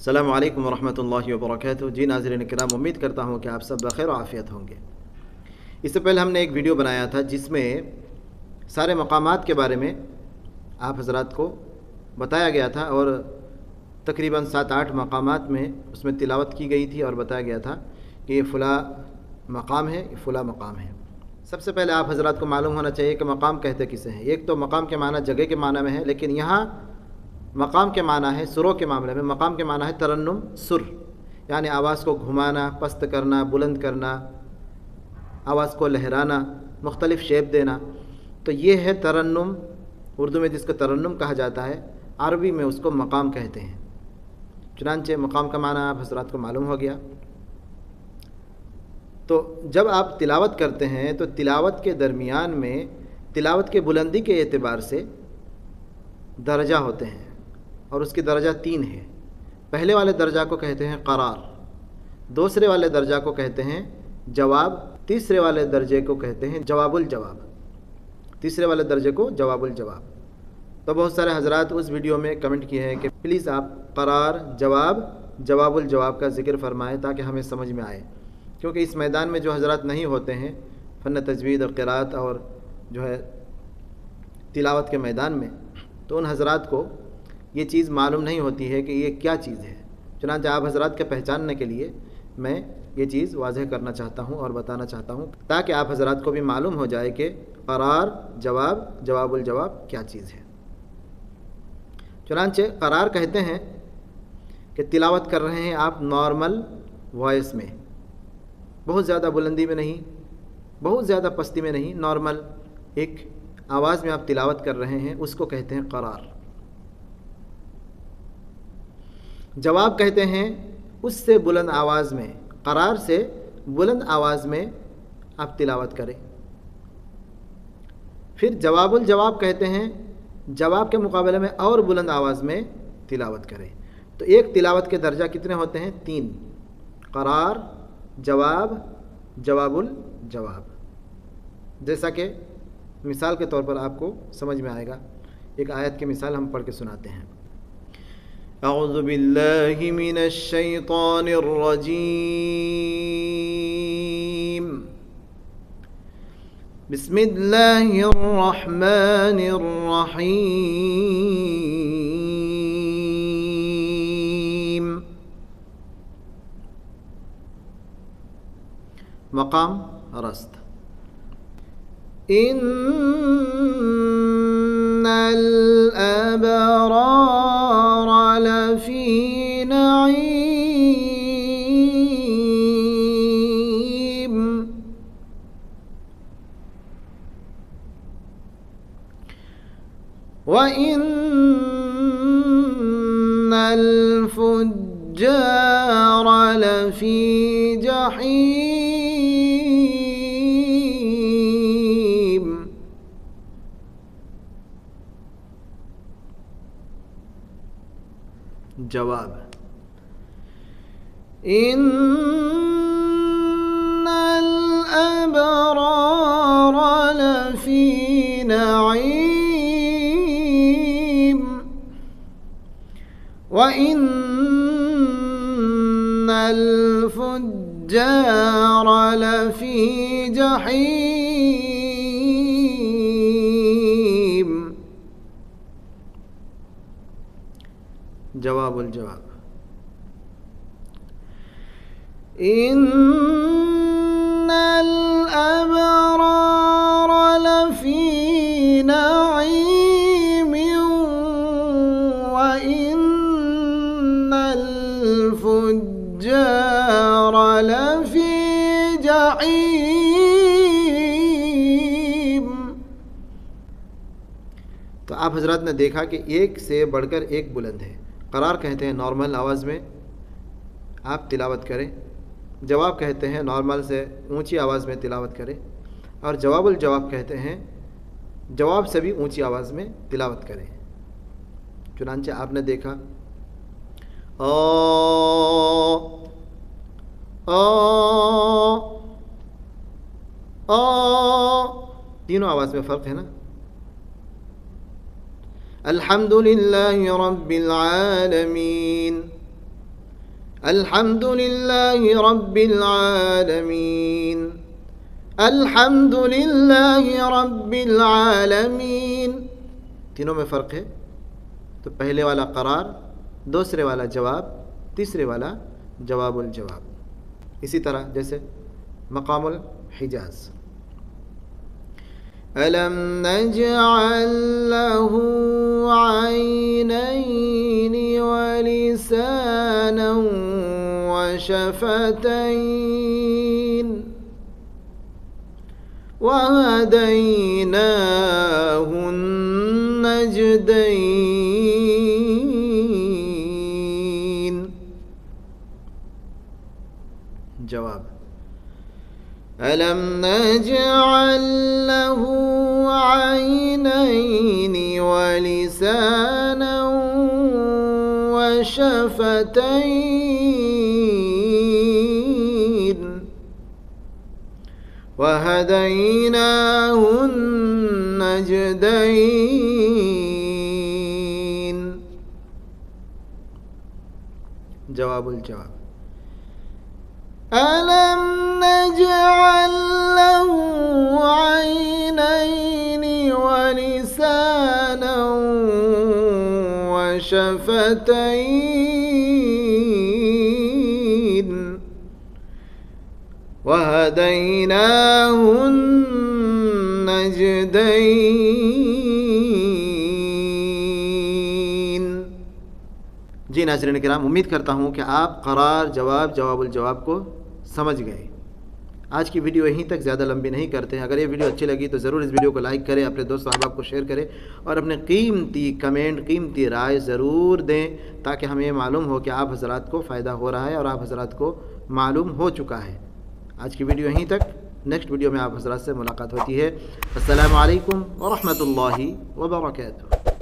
अस्सलामु अलैकुम वरहमतुल्लाहि वबरकातुहू। जी नाज़रीन किराम, उम्मीद करता हूँ कि आप सब बखैर आफ़ियत होंगे। इससे पहले हमने एक वीडियो बनाया था जिसमें सारे मकामात के बारे में आप हज़रात को बताया गया था और तकरीबन 7-8 मकामात में उसमें तिलावत की गई थी और बताया गया था कि ये फ़ला मकाम है, ये फ़ला मकाम है। सबसे पहले आप हज़रात को मालूम होना चाहिए कि मकाम कहते किसे हैं। एक तो मकाम के माना जगह के माना में है, लेकिन यहाँ मकाम के माना है सुरों के मामले में। मकाम के माना है तरन्नुम, सुर, यानी आवाज़ को घुमाना, पस्त करना, बुलंद करना, आवाज़ को लहराना, मुख्तलिफ़ शेप देना। तो ये है तरन्नुम, उर्दू में जिसको तरन्नुम कहा जाता है, अरबी में उसको मकाम कहते हैं। चुनांचे मकाम का माना आप हज़रात को मालूम हो गया। तो जब आप तिलावत करते हैं तो तिलावत के दरमियान में तिलावत के बुलंदी के एतबार से दर्जा होते हैं और उसकी दर्जा 3 है। पहले वाले दर्जा को कहते हैं करार, दूसरे वाले दर्जा को कहते हैं जवाब, तीसरे वाले दर्जे को कहते हैं जवाबुल जवाब। तीसरे वाले दर्जे को जवाबुल जवाब। तो बहुत सारे हजरात उस वीडियो में कमेंट किए हैं कि प्लीज़ आप करार, जवाब, जवाबुल जवाब का ज़िक्र फरमाएं ताकि हमें समझ में आए, क्योंकि इस मैदान में जो हजरात नहीं होते हैं फ़न तजवीद और क़िराअत और जो है तिलावत के मैदान में, तो उन हजरात को ये चीज़ मालूम नहीं होती है कि ये क्या चीज़ है। चुनांचे आप हजरात के पहचानने के लिए मैं ये चीज़ वाज़ेह करना चाहता हूँ और बताना चाहता हूँ ताकि आप हजरात को भी मालूम हो जाए कि करार, जवाब, जवाबुल जवाब क्या चीज़ है। चुनांचे करार कहते हैं कि तिलावत कर रहे हैं आप नॉर्मल वॉइस में, बहुत ज़्यादा बुलंदी में नहीं, बहुत ज़्यादा पस्ती में नहीं, नॉर्मल एक आवाज़ में आप तिलावत कर रहे हैं, उसको कहते हैं करार। जवाब कहते हैं उससे बुलंद आवाज़ में, करार से बुलंद आवाज़ में आप तिलावत करें। फिर जवाबुल जवाब कहते हैं जवाब के मुकाबले में और बुलंद आवाज़ में तिलावत करें। तो एक तिलावत के दर्जा कितने होते हैं? 3, करार, जवाब, जवाबुल जवाब। जैसा कि मिसाल के तौर पर आपको समझ में आएगा, एक आयत की मिसाल हम पढ़ के सुनाते हैं। अऊज़ु बिल्लाहि मिनश शैतानिर रजीम, बिस्मिल्लाहिर रहमानिर रहीम। मकाम रस्त। इन्नल अबरार लफी नईम व इन्नल फुज्जार लफी जहीम। जवाब, इन्नल अबरार लफी नईम व इन्नल फुज्जार लफी जहीम। जवाबुल जवाब, इन्नल अबरार लफी नईम व इन्नल फुज्जार लफी जहीम। तो आप हजरात ने देखा कि एक से बढ़कर एक बुलंद है। करार कहते हैं नॉर्मल आवाज़ में आप तिलावत करें, जवाब कहते हैं नॉर्मल से ऊंची आवाज़ में तिलावत करें, और जवाबुल जवाब कहते हैं जवाब से भी ऊंची आवाज़ में तिलावत करें। चुनांचे आपने देखा ओ ओ ओ, तीनों आवाज़ में फ़र्क है ना। अल्हम्दुलिल्लाहि रब्बिल आलमीन, الحمد للہ رب العالمین، الحمد للہ رب العالمین۔ تینوں میں فرق ہے، تو پہلے والا قرار، دوسرے والا جواب، تیسرے والا جواب الجواب۔ اسی طرح جیسے مقام الحجاز، أَلَمْ نَجْعَلْ لَهُ عَيْنَيْنِ وَلِسَانًا وَشَفَتَيْنِ وَهَدَيْنَاهُ النَّجْدَيْنِ۔ جواب، أَلَمْ نَجْعَلْ لَهُ عَيْنَيْنِ وَلِسَانًا وَشَفَتَيْنِ وَهَدَيْنَاهُ النَّجْدَيْنِ۔ جواب الجواب، أَلَمْ نَجْعَلْ لَهُ عَيْنَيْنِ وَلِسَانًا وَشَفَتَيْنِ وَهَدَيْنَاهُ النَّجْدَيْنِ۔ جی ناظرین کرام، امید کرتا ہوں کہ آپ قرار، جواب، جواب الجواب کو سمجھ گئے۔ آج کی ویڈیو یہیں تک، زیادہ لمبی نہیں کرتے ہیں۔ اگر یہ ویڈیو اچھی لگی تو ضرور اس ویڈیو کو لائک کریں، اپنے دوست احباب کو شیئر کریں، اور اپنے قیمتی کمنٹ، قیمتی رائے ضرور دیں، تاکہ ہمیں معلوم ہو کہ آپ حضرات کو فائدہ ہو رہا ہے اور آپ حضرات کو معلوم ہو چکا ہے۔ آج کی ویڈیو یہیں تک، نیکسٹ ویڈیو میں آپ حضرات سے ملاقات ہوتی ہے۔ السلام علیکم ورحمۃ اللہ وبرکاتہ۔